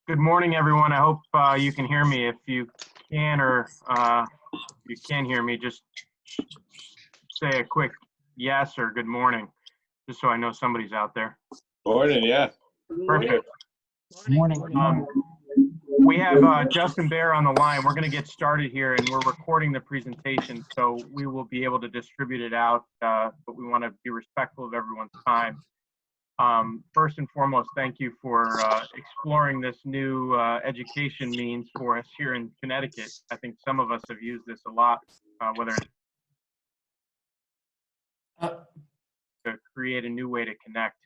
Good morning, everyone. I hope you can hear me. If you can or you can't hear me, just say a quick yes or good morning, just so I know somebody's out there. Morning, yeah. Perfect. Morning. We have Justin Baer on the line. We're going to get started here, and we're recording the presentation, so we will be able to distribute it out, but we want to be respectful of everyone's time. First and foremost, thank you for exploring this new education means for us here in Connecticut. I think some of us have used this a lot, whether it's to create a new way to connect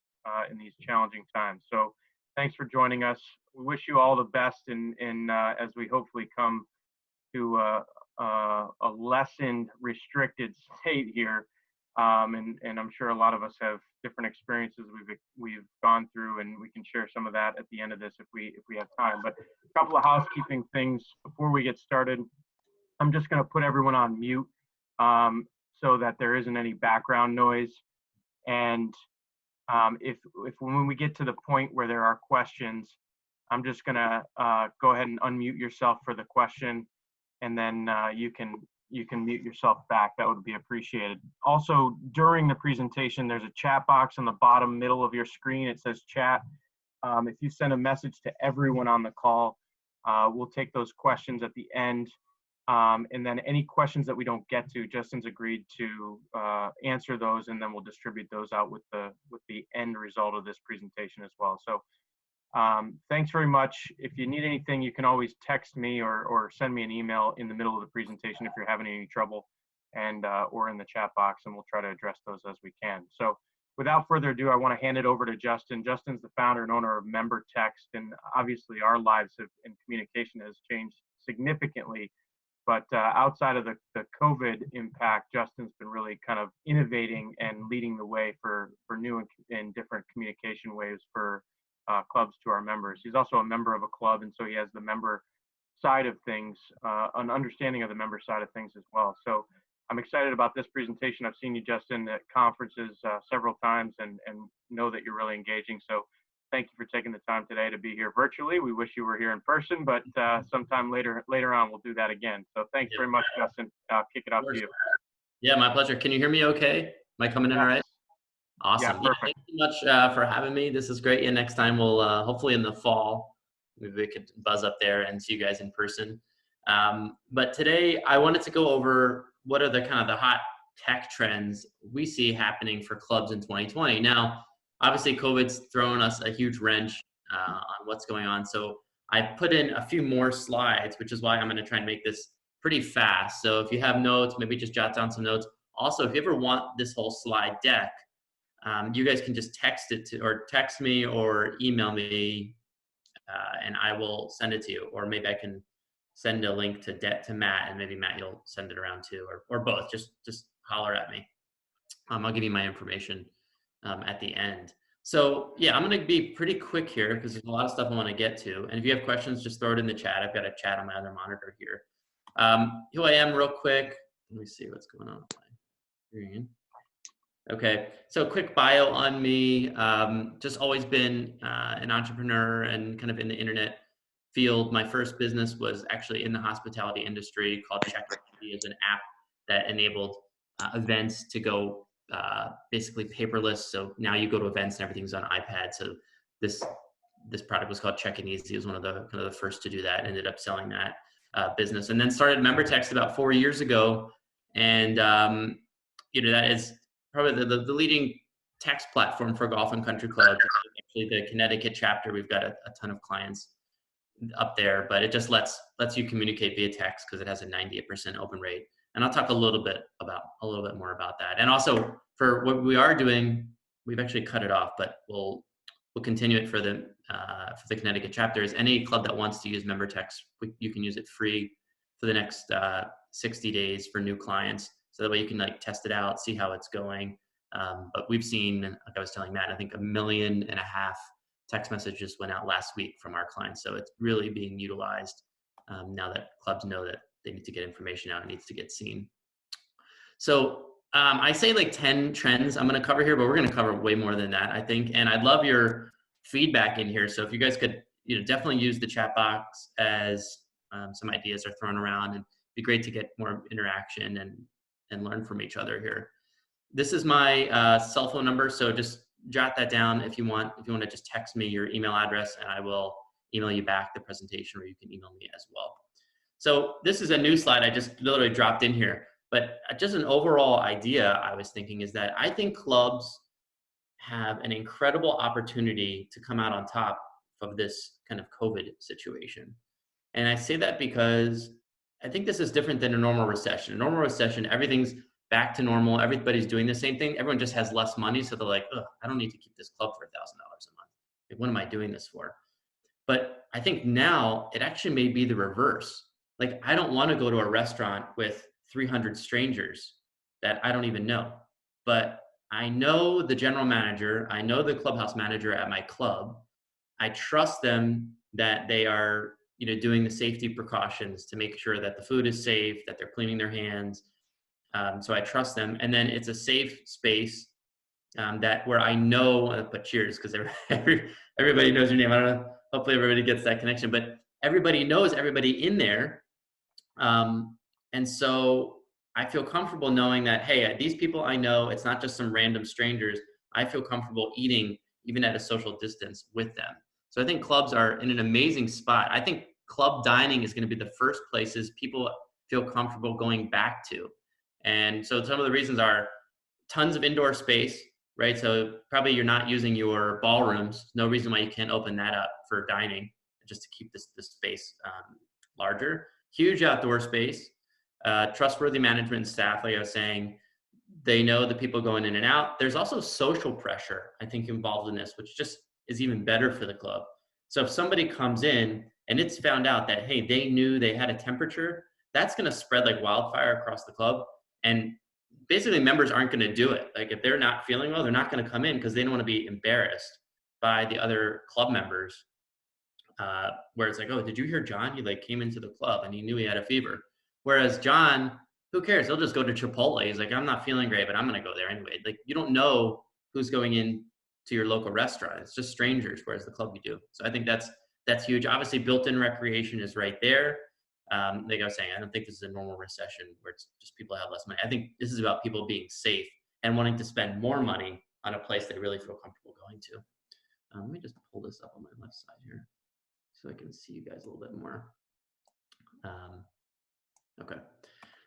in these challenging times. So thanks for joining us. We wish you all the best in as we hopefully come to a lessened, restricted state here. And I'm sure a lot of us have different experiences we've gone through, and we can share some of that at the end of this if we have time. But a couple of housekeeping things before we get started. I'm just going to put everyone on mute so that there isn't any background noise. And if when we get to the point where there are questions, I'm just going to go ahead and unmute yourself for the question, and then you can mute yourself back. That would be appreciated. Also, during the presentation, there's a chat box on the bottom middle of your screen. It says chat. If you send a message to everyone on the call, we'll take those questions at the end. And then any questions that we don't get to, Justin's agreed to answer those, and then we'll distribute those out with the end result of this presentation as well. So thanks very much. If you need anything, you can always text me or send me an email in the middle of the presentation if you're having any trouble, and or in the chat box, and we'll try to address those as we can. So without further ado, I want to hand it over to Justin. Justin's the founder and owner of MemberText, and obviously our lives and communication has changed significantly. But outside of the COVID impact, Justin's been really kind of innovating and leading the way for new and different communication ways for clubs to our members. He's also a member of a club, and so he has the member side of things, an understanding of the member side of things as well. So I'm excited about this presentation. I've seen you, Justin, at conferences several times, and know that you're really engaging. So thank you for taking the time today to be here virtually. We wish you were here in person, but sometime later on we'll do that again. So thanks very much, Justin. Kick it off to you. Yeah, my pleasure. Can you hear me okay? Am I coming in all right? Awesome. Yeah, perfect. Thank you so much for having me. This is great. And next time we'll hopefully in the fall, maybe we could buzz up there and see you guys in person. But today I wanted to go over what are the kind of the hot tech trends we see happening for clubs in 2020. Now, obviously COVID's thrown us a huge wrench on what's going on. So I put in a few more slides, which is why I'm going to try and make this pretty fast. So if you have notes, maybe just jot down some notes. Also, if you ever want this whole slide deck, you guys can just text me or email me, and I will send it to you. Or maybe I can send a link to Matt, and maybe Matt, you'll send it around too, or both. Just holler at me. I'll give you my information at the end. So yeah, I'm going to be pretty quick here because there's a lot of stuff I want to get to. And if you have questions, just throw it in the chat. I've got a chat on my other monitor here. Who I am real quick. Let me see what's going on with my screen. Okay, so quick bio on me. Just always been an entrepreneur and kind of in the internet field. My first business was actually in the hospitality industry called Check as an app that enabled events to go basically paperless. So now you go to events and everything's on iPad. So this product was called Check Easy. It was one of the first to do that. Ended up selling that business, and then started MemberText about 4 years ago. And that is probably the leading text platform for golf and country clubs. Actually, the Connecticut chapter, we've got a ton of clients up there, but it just lets you communicate via text because it has a 98% open rate. And I'll talk a little bit more about that. And also for what we are doing, we've actually cut it off, but we'll continue it for the Connecticut chapters. Any club that wants to use MemberText, you can use it free for the next 60 days for new clients. So that way you can test it out, see how it's going. But we've seen, like I was telling Matt, I think 1.5 million text messages went out last week from our clients. So it's really being utilized now that clubs know that they need to get information out. It needs to get seen. So I say 10 trends I'm going to cover here, but we're going to cover way more than that, I think. And I'd love your feedback in here. So if you guys could definitely use the chat box as some ideas are thrown around, and it'd be great to get more interaction and learn from each other here. This is my cell phone number, so just jot that down if you want. If you want to just text me your email address, and I will email you back the presentation, or you can email me as well. So this is a new slide I just literally dropped in here, but just an overall idea I was thinking is that I think clubs have an incredible opportunity to come out on top of this kind of COVID situation. And I say that because I think this is different than a normal recession. A normal recession, everything's back to normal. Everybody's doing the same thing. Everyone just has less money. So they're like, ugh, I don't need to keep this club for $1,000 a month. Like, what am I doing this for? But I think now it actually may be the reverse. Like, I don't want to go to a restaurant with 300 strangers that I don't even know. But I know the general manager, I know the clubhouse manager at my club. I trust them that they are, doing the safety precautions to make sure that the food is safe, that they're cleaning their hands. So I trust them. And then it's a safe space that where I know, but cheers, because everybody knows your name. I don't know. Hopefully everybody gets that connection, but everybody knows everybody in there. And so I feel comfortable knowing that, hey, these people I know, it's not just some random strangers. I feel comfortable eating even at a social distance with them. So I think clubs are in an amazing spot. I think club dining is going to be the first places people feel comfortable going back to. And so some of the reasons are tons of indoor space, right? So probably you're not using your ballrooms. No reason why you can't open that up for dining, just to keep this space larger. Huge outdoor space, trustworthy management staff, like I was saying. They know the people going in and out. There's also social pressure, I think, involved in this, which just is even better for the club. So if somebody comes in and it's found out that, hey, they knew they had a temperature, that's going to spread like wildfire across the club. And basically members aren't going to do it. Like, if they're not feeling well, they're not going to come in because they don't want to be embarrassed by the other club members. Where it's like, oh, did you hear John? He like came into the club and he knew he had a fever. Whereas John, who cares? He'll just go to Chipotle. He's like, I'm not feeling great, but I'm going to go there anyway. Like, you don't know who's going in to your local restaurant. It's just strangers, whereas the club you do. So I think that's huge. Obviously, built-in recreation is right there. Like I was saying, I don't think this is a normal recession where it's just people have less money. I think this is about people being safe and wanting to spend more money on a place they really feel comfortable going to. Let me just pull this up on my left side here so I can see you guys a little bit more. Okay.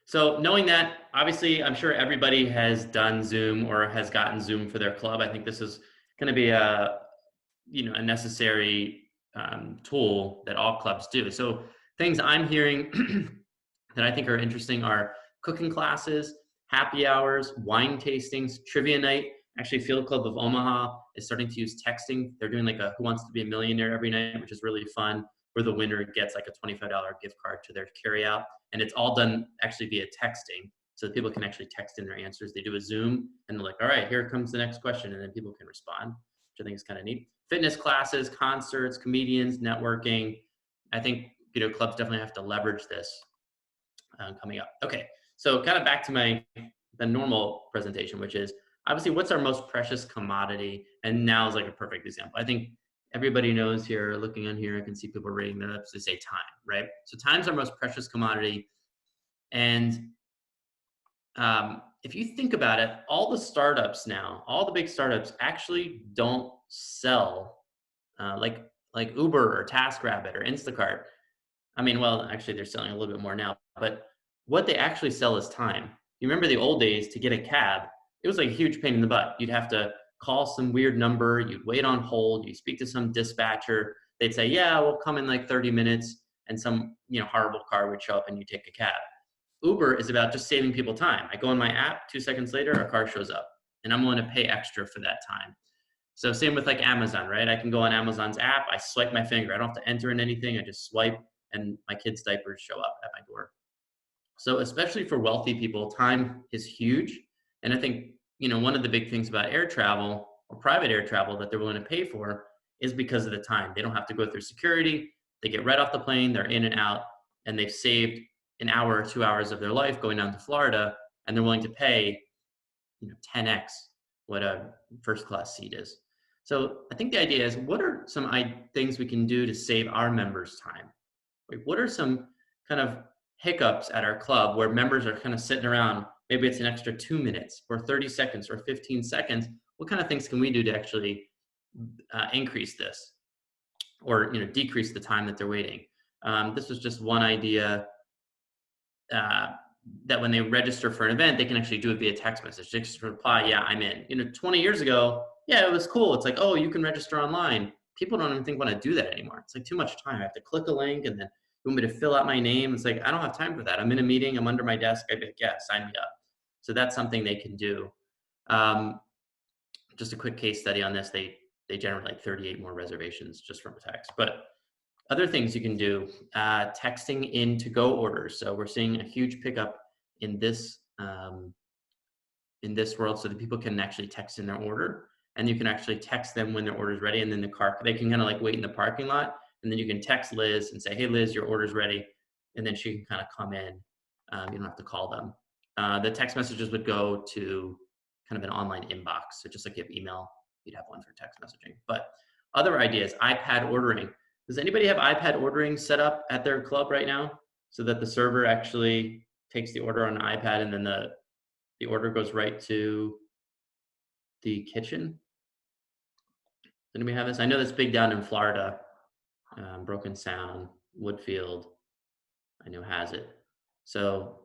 So knowing that, obviously, I'm sure everybody has done Zoom or has gotten Zoom for their club. I think this is going to be a necessary tool that all clubs do. So things I'm hearing that I think are interesting are cooking classes, happy hours, wine tastings, trivia night. Actually, Field Club of Omaha is starting to use texting. They're doing like a Who Wants to Be a Millionaire every night, which is really fun, where the winner gets like a $25 gift card to their carryout. And it's all done actually via texting. So that people can actually text in their answers. They do a Zoom and they're like, all right, here comes the next question. And then people can respond, which I think is kind of neat. Fitness classes, concerts, comedians, networking. I think, clubs definitely have to leverage this coming up. Okay, so kind of back to the normal presentation, which is obviously what's our most precious commodity? And now is like a perfect example. I think everybody knows here, looking on here, I can see people rating that up. They say time, right? So time's our most precious commodity. And if you think about it, all the startups now, all the big startups actually don't sell like Uber or TaskRabbit or Instacart. I mean, well, actually they're selling a little bit more now, but what they actually sell is time. You remember the old days to get a cab, it was like a huge pain in the butt. You'd have to call some weird number, you'd wait on hold, you speak to some dispatcher, they'd say, yeah, we'll come in like 30 minutes, and some horrible car would show up and you take a cab. Uber is about just saving people time. I go in my app, 2 seconds later, a car shows up, and I'm willing to pay extra for that time. So same with like Amazon, right? I can go on Amazon's app, I swipe my finger, I don't have to enter in anything, I just swipe, and my kids' diapers show up at my door. So especially for wealthy people, time is huge. And I think, one of the big things about air travel or private air travel that they're willing to pay for is because of the time. They don't have to go through security. They get right off the plane, they're in and out, and they've saved an hour or 2 hours of their life going down to Florida, and they're willing to pay, 10x what a first class seat is. So I think the idea is, what are some things we can do to save our members time? Like, what are some kind of hiccups at our club where members are kind of sitting around? Maybe it's an extra 2 minutes or 30 seconds or 15 seconds. What kind of things can we do to actually increase this, or decrease the time that they're waiting? This was just one idea, uh, that when they register for an event, they can actually do it via text message. Just reply, "Yeah, I'm in." 20 years ago, yeah, it was cool. It's like, oh, you can register online. People don't even want to do that anymore. It's like too much time. I have to click a link, and then you want me to fill out my name. It's like, I don't have time for that. I'm in a meeting. I'm under my desk. I'd be like, yeah, sign me up. So that's something they can do. Um, just a quick case study on this. They generate like 38 more reservations just from text. But other things you can do, texting in to-go orders. So we're seeing a huge pickup in this world, so that people can actually text in their order, and you can actually text them when their order is ready, and then they can kind of like wait in the parking lot, and then you can text Liz and say, "Hey Liz, your order's ready," and then she can kind of come in. You don't have to call them. The text messages would go to kind of an online inbox. So just like you have email, you'd have one for text messaging. But other ideas, iPad ordering. Does anybody have iPad ordering set up at their club right now, so that the server actually takes the order on an iPad, and then the order goes right to the kitchen? Does anybody have this? I know that's big down in Florida. Broken Sound, Woodfield, I know has it. So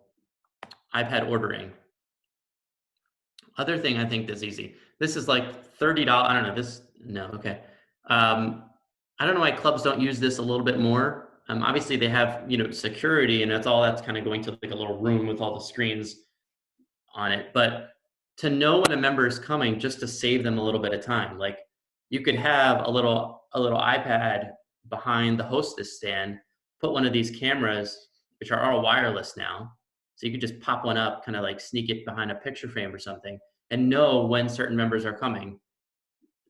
iPad ordering. Other thing I think that's easy. This is like $30. I don't know this. No, okay. I don't know why clubs don't use this a little bit more. Obviously they have, security, and that's kind of going to like a little room with all the screens on it. But to know when a member is coming, just to save them a little bit of time, like you could have a little iPad behind the hostess stand, put one of these cameras, which are all wireless now. So you could just pop one up, kind of like sneak it behind a picture frame or something, and know when certain members are coming,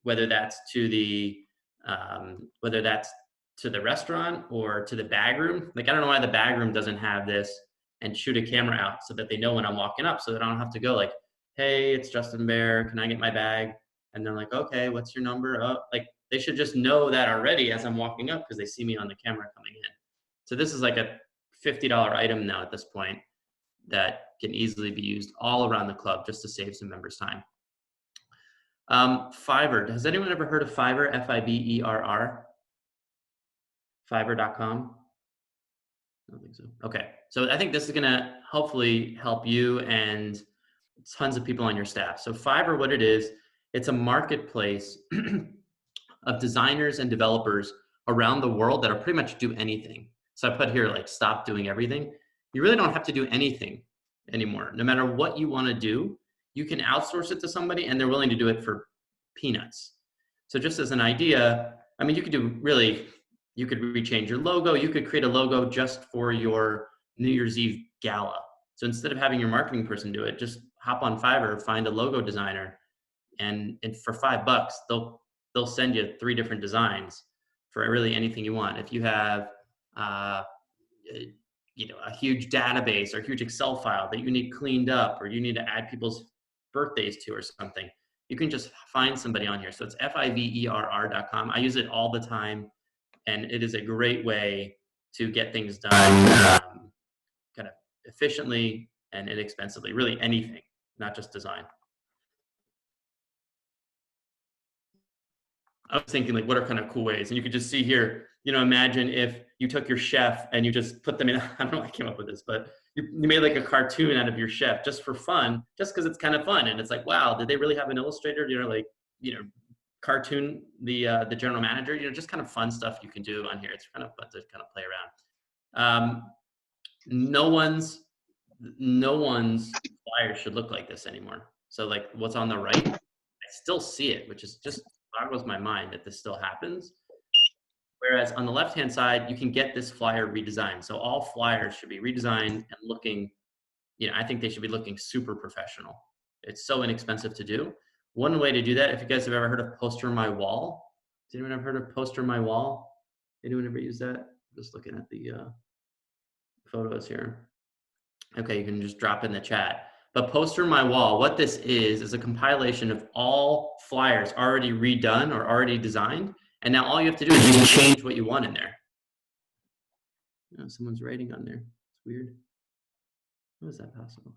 whether that's to the restaurant or to the bag room. Like, I don't know why the bag room doesn't have this, and shoot a camera out so that they know when I'm walking up, so that I don't have to go like, "Hey, it's Justin Baer. Can I get my bag?" And they're like, "Okay, what's your number?" Oh, like they should just know that already as I'm walking up, because they see me on the camera coming in. So this is like a $50 item now at this point, that can easily be used all around the club just to save some members time. Fiverr. Has anyone ever heard of Fiverr? Fiverr? Fiverr.com? I don't think so. Okay. So I think this is going to hopefully help you and tons of people on your staff. So Fiverr, what it is, it's a marketplace of designers and developers around the world that are pretty much do anything. So I put here, like, stop doing everything. You really don't have to do anything anymore. No matter what you want to do, you can outsource it to somebody, and they're willing to do it for peanuts. So just as an idea, I mean, you could rechange your logo. You could create a logo just for your New Year's Eve gala. So instead of having your marketing person do it, just hop on Fiverr, find a logo designer, and for $5, they'll send you 3 different designs for really anything you want. If you have a huge database or a huge Excel file that you need cleaned up, or you need to add people's birthdays to or something, you can just find somebody on here. So it's Fiverr.com. I use it all the time, and it is a great way to get things done kind of efficiently and inexpensively. Really anything, not just design. I was thinking, like, what are kind of cool ways? And you could just see here, imagine if you took your chef and you just put them in, I don't know how I came up with this, but you made like a cartoon out of your chef just for fun, just because it's kind of fun. And it's like, wow, did they really have an illustrator, cartoon the general manager, just kind of fun stuff you can do on here. It's kind of fun to kind of play around. No one's flyer should look like this anymore. So like what's on the right, I still see it, which is just boggles my mind that this still happens. Whereas on the left-hand side, you can get this flyer redesigned. So all flyers should be redesigned and looking, I think they should be looking super professional. It's so inexpensive to do. One way to do that, if you guys have ever heard of Poster My Wall. Has anyone ever heard of Poster My Wall? Anyone ever use that? Just looking at the photos here. Okay, you can just drop in the chat. But Poster My Wall, what this is a compilation of all flyers already redone or already designed. And now all you have to do is you can change what you want in there. Oh, someone's writing on there. It's weird. How is that possible?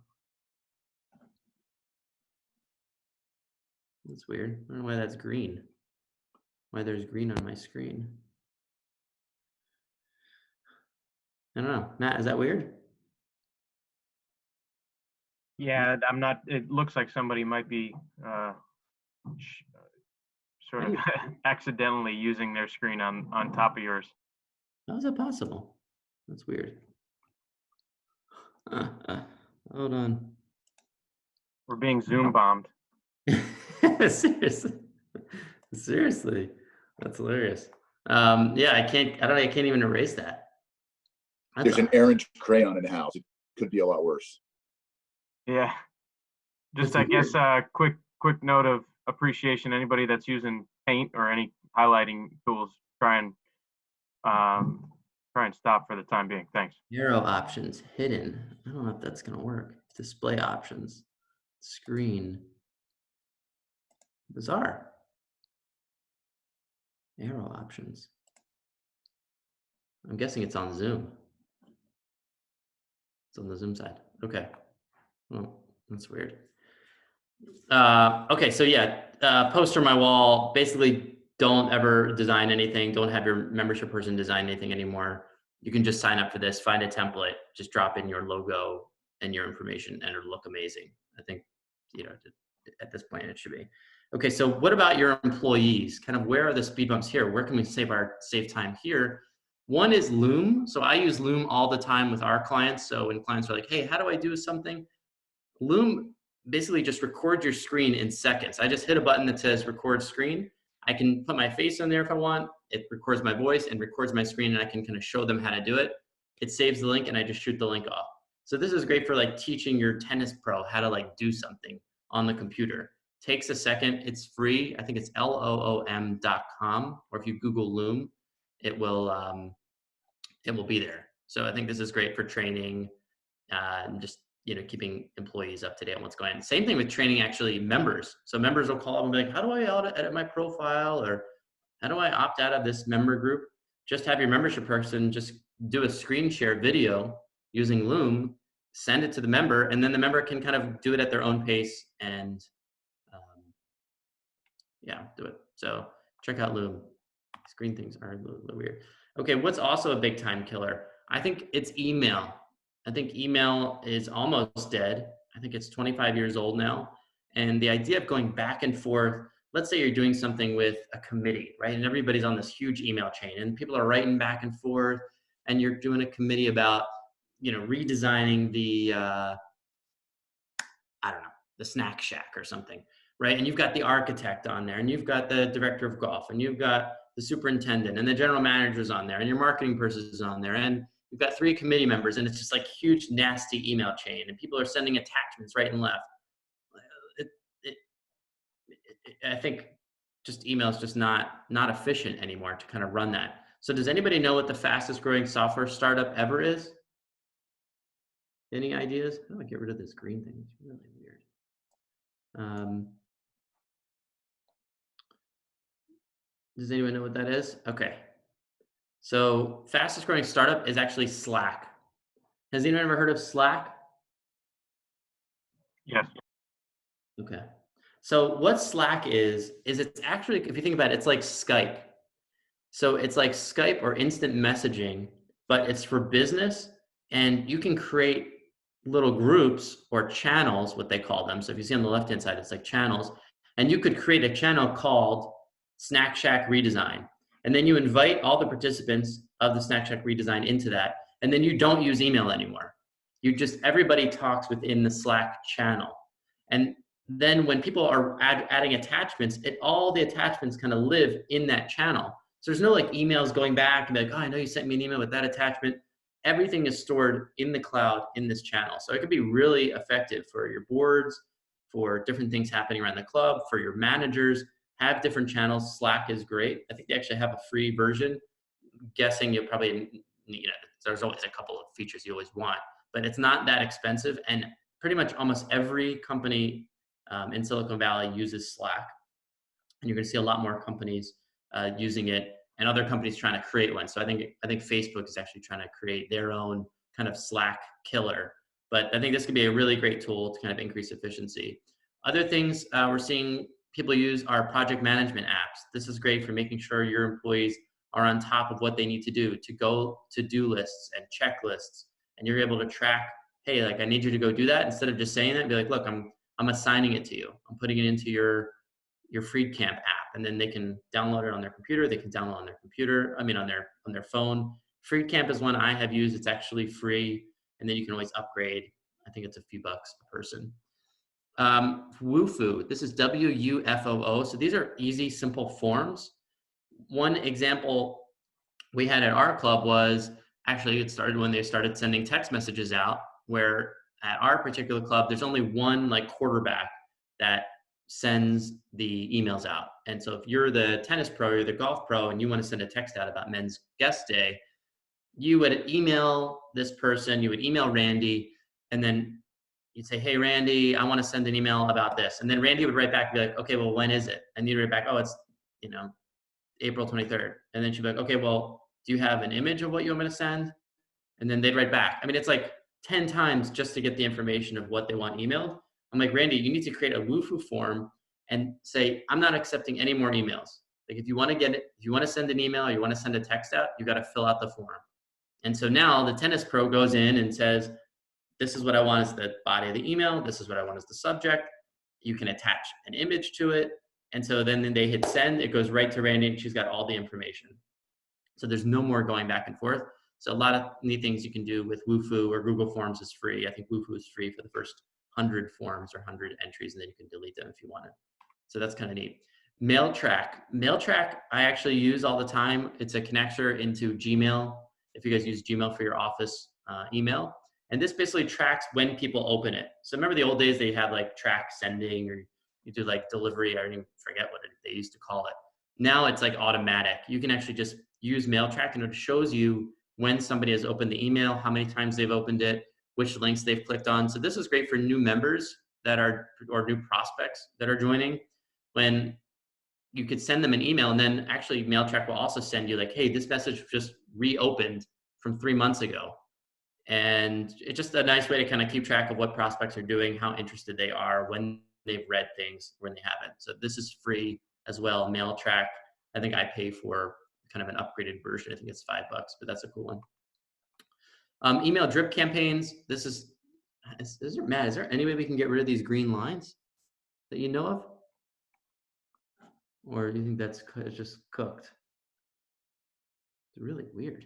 That's weird. I don't know why that's green. Why there's green on my screen. I don't know. Matt, is that weird? Yeah, I'm not. It looks like somebody might be sort of accidentally using their screen on top of yours. How is that possible? That's weird. Hold on. We're being Zoom bombed. Seriously. Seriously. That's hilarious. Yeah, I can't even erase that. There's an orange crayon in the house. It could be a lot worse. Yeah. Just, That's I guess, weird. quick note of appreciation. Anybody that's using Paint or any highlighting tools, try and stop for the time being. Thanks. Arrow options hidden. I don't know if that's gonna work. Display options. Screen. Bizarre. Arrow options. I'm guessing it's on Zoom. It's on the Zoom side. Okay. Well, that's weird. Okay, so yeah, Poster My Wall. Basically, don't ever design anything. Don't have your membership person design anything anymore. You can just sign up for this, find a template, just drop in your logo and your information, and it'll look amazing. I think, at this point it should be. Okay, so what about your employees? Kind of where are the speed bumps here? Where can we save time here? One is Loom. So I use Loom all the time with our clients. So when clients are like, hey, how do I do something? Loom basically just records your screen in seconds. I just hit a button that says record screen. I can put my face on there if I want. It records my voice and records my screen, and I can kind of show them how to do it. It saves the link and I just shoot the link off. So this is great for like teaching your tennis pro how to like do something on the computer. Takes a second, it's free. I think it's loom.com, or if you Google Loom, it will be there. So I think this is great for training, and just keeping employees up to date on what's going on. Same thing with training actually members. So members will call up and be like, how do I edit my profile, or how do I opt out of this member group? Just have your membership person just do a screen share video using Loom, send it to the member, and then the member can kind of do it at their own pace and do it. So check out Loom. Screen things are a little weird. Okay, what's also a big time killer? I think it's email. I think email is almost dead. I think it's 25 years old now. And the idea of going back and forth, let's say you're doing something with a committee, right? And everybody's on this huge email chain and people are writing back and forth, and you're doing a committee about, redesigning the, the snack shack or something, right? And you've got the architect on there, and you've got the director of golf, and you've got the superintendent, and the general manager's on there, and your marketing person is on there, and you've got 3 committee members, and it's just like huge, nasty email chain, and people are sending attachments right and left. I think just email is just not efficient anymore to kind of run that. So does anybody know what the fastest growing software startup ever is? Any ideas? How do I get rid of this green thing? It's really weird. Does anyone know what that is? Okay. So fastest growing startup is actually Slack. Has anyone ever heard of Slack? Yes. Okay. So what Slack is it's actually, if you think about it, it's like Skype. So it's like Skype or instant messaging, but it's for business, and you can create little groups or channels, what they call them. So if you see on the left-hand side, it's like channels, and you could create a channel called Snack Shack Redesign. And then you invite all the participants of the Snack Shack Redesign into that, and then you don't use email anymore. Everybody talks within the Slack channel. And then when people are adding attachments, all the attachments kind of live in that channel. So there's no like emails going back and be like, oh, I know you sent me an email with that attachment. Everything is stored in the cloud in this channel. So it could be really effective for your boards, for different things happening around the club, for your managers. Have different channels. Slack is great. I think they actually have a free version. Guessing you'll probably, there's always a couple of features you always want, but it's not that expensive. And pretty much almost every company in Silicon Valley uses Slack, and you're going to see a lot more companies using it, and other companies trying to create one. So I think Facebook is actually trying to create their own kind of Slack killer. But I think this could be a really great tool to kind of increase efficiency. Other things we're seeing people use are project management apps. This is great for making sure your employees are on top of what they need to do, to go to-do lists and checklists, and you're able to track, hey, like I need you to go do that, instead of just saying that, be like, look, I'm assigning it to you. I'm putting it into your FreeCamp app, and then they can download it on their computer. They can download on their computer. I mean, on their phone. FreeCamp is one I have used. It's actually free, and then you can always upgrade. I think it's a few bucks a person. Wufoo. This is WUFOO. So these are easy, simple forms. One example we had at our club was actually it started when they started sending text messages out, where at our particular club, there's only one like quarterback that sends the emails out. And so if you're the tennis pro or the golf pro and you want to send a text out about men's guest day, you would email this person, you would email Randy, and then you'd say, hey, Randy, I want to send an email about this. And then Randy would write back and be like, okay, well, when is it? And you'd write back, oh, it's, April 23rd. And then she'd be like, okay, well, do you have an image of what you want me to send? And then they'd write back. I mean, it's like 10 times just to get the information of what they want emailed. I'm like, Randy, you need to create a Wufoo form and say, I'm not accepting any more emails. Like if you want to get it, if you want to send an email or you want to send a text out, you got to fill out the form. And so now the tennis pro goes in and says, this is what I want as the body of the email. This is what I want as the subject. You can attach an image to it. And so then they hit send, it goes right to Randy and she's got all the information. So there's no more going back and forth. So a lot of neat things you can do with Wufoo, or Google Forms is free. I think Wufoo is free for the first 100 forms or 100 entries, and then you can delete them if you want it. So that's kind of neat. MailTrack, I actually use all the time. It's a connector into Gmail, if you guys use Gmail for your office email. And this basically tracks when people open it. So remember the old days they had like track sending, or you do like delivery, I even forget what they used to call it. Now it's like automatic. You can actually just use MailTrack and it shows you when somebody has opened the email, how many times they've opened it, which links they've clicked on. So this is great for new members that are, or new prospects that are joining, when you could send them an email and then actually MailTrack will also send you like, hey, this message just reopened from 3 months ago. And it's just a nice way to kind of keep track of what prospects are doing, how interested they are, when they've read things, when they haven't. So this is free as well. MailTrack, I think I pay for kind of an upgraded version. I think it's $5, but that's a cool one. Email drip campaigns. This is Matt, is there any way we can get rid of these green lines that you know of? Or do you think that's just cooked? It's really weird.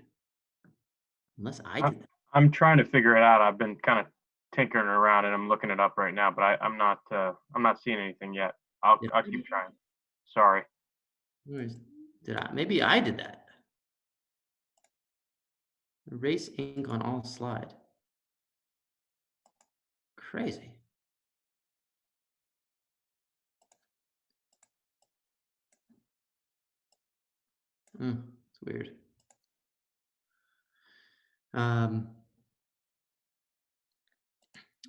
Unless I did that. I'm trying to figure it out. I've been kind of tinkering around and I'm looking it up right now, but I'm not seeing anything yet. I'll keep trying. Sorry. Maybe I did that. Erase ink on all slide. Crazy. It's weird.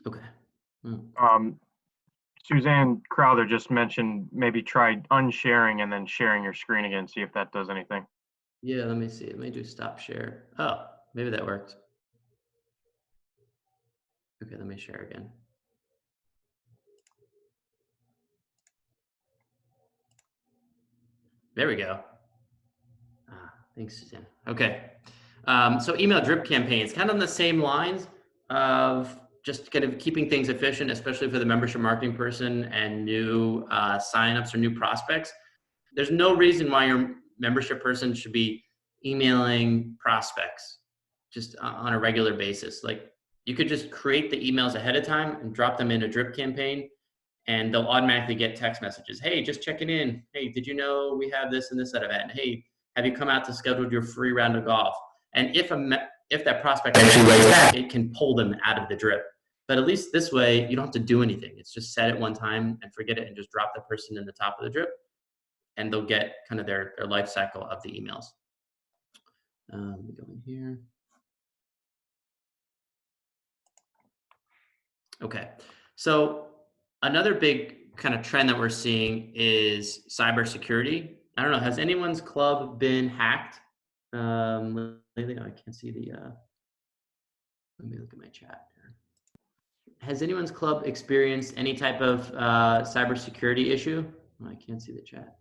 Okay. Suzanne Crowther just mentioned maybe try unsharing and then sharing your screen again, see if that does anything. Yeah, let me see. Let me do stop share. Oh, maybe that worked. Okay, let me share again. There we go. Thanks, Suzanne. Okay. So email drip campaigns, kind of on the same lines of just kind of keeping things efficient, especially for the membership marketing person and new signups or new prospects. There's no reason why your membership person should be emailing prospects just on a regular basis. Like you could just create the emails ahead of time and drop them in a drip campaign, and they'll automatically get text messages. Hey, just checking in. Hey, did you know we have this and this at event? Hey, have you come out to schedule your free round of golf? And if that prospect actually writes back, it can pull them out of the drip. But at least this way, you don't have to do anything. It's just set it one time and forget it and just drop the person in the top of the drip, and they'll get kind of their life cycle of the emails. Let me go in here. Okay. So another big kind of trend that we're seeing is cybersecurity. I don't know, has anyone's club been hacked? Lately, I can't see the, let me look at my chat here. Has anyone's club experienced any type of cybersecurity issue? Oh, I can't see the chat.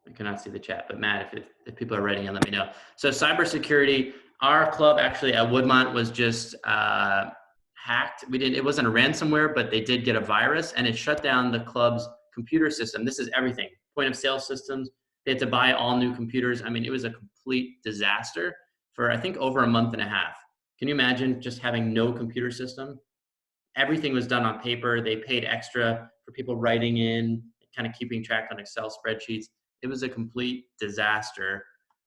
I cannot see the chat, but Matt, if people are writing in, let me know. So cybersecurity, our club actually at Woodmont was just hacked. It wasn't a ransomware, but they did get a virus and it shut down the club's computer system. This is everything, point of sale systems. They had to buy all new computers. I mean, it was a complete disaster for, I think, over a month and a half. Can you imagine just having no computer system? Everything was done on paper. They paid extra for people writing in, kind of keeping track on Excel spreadsheets. It was a complete disaster.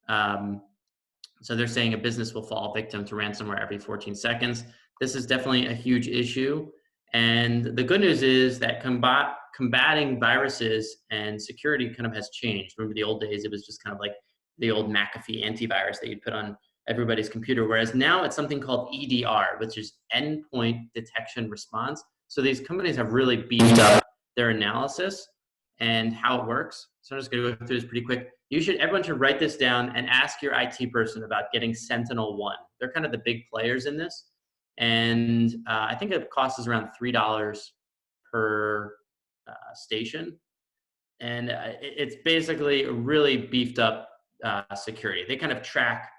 So they're saying a business will fall victim to ransomware every 14 seconds. This is definitely a huge issue. And the good news is that combating viruses and security kind of has changed. Remember the old days, it was just kind of like the old McAfee antivirus that you'd put on everybody's computer, whereas now it's something called EDR, which is endpoint detection response. So these companies have really beefed up their analysis and how it works. So I'm just going to go through this pretty quick. Everyone should write this down and ask your IT person about getting Sentinel-1. They're kind of the big players in this. And I think it costs us around $3 per station. And it's basically a really beefed up security. They kind of track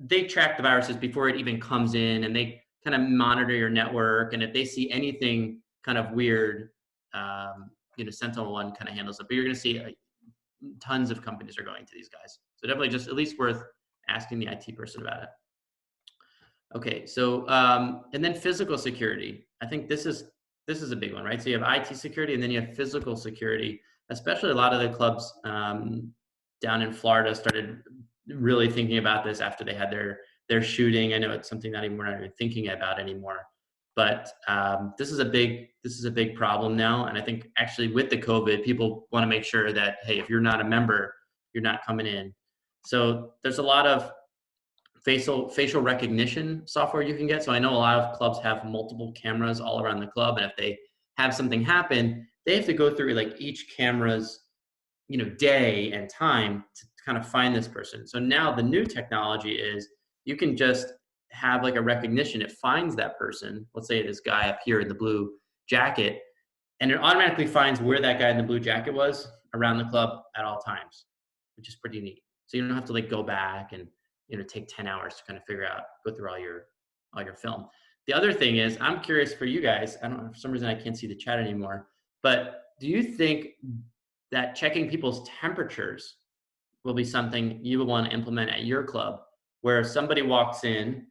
the viruses before it even comes in, and they kind of monitor your network. And if they see anything kind of weird, Sentinel-1 kind of handles it. But you're going to see tons of companies are going to these guys. So definitely just at least worth asking the IT person about it. Okay, so and then physical security. I think this is a big one, right? So you have IT security, and then you have physical security. Especially a lot of the clubs down in Florida started really thinking about this after they had their shooting. I know it's something that we're not even thinking about anymore. But this is a big problem now, and I think actually with the COVID, people want to make sure that, hey, if you're not a member, you're not coming in. So there's a lot of facial recognition software you can get. So I know a lot of clubs have multiple cameras all around the club, and if they have something happen, they have to go through like each camera's day and time to kind of find this person. So now the new technology is you can just have like a recognition. It finds that person. Let's say this guy up here in the blue jacket, and it automatically finds where that guy in the blue jacket was around the club at all times, which is pretty neat. So you don't have to like go back and take 10 hours to kind of go through all your film. The other thing is, I'm curious for you guys, I don't know, for some reason I can't see the chat anymore, but do you think that checking people's temperatures will be something you would want to implement at your club, where somebody walks in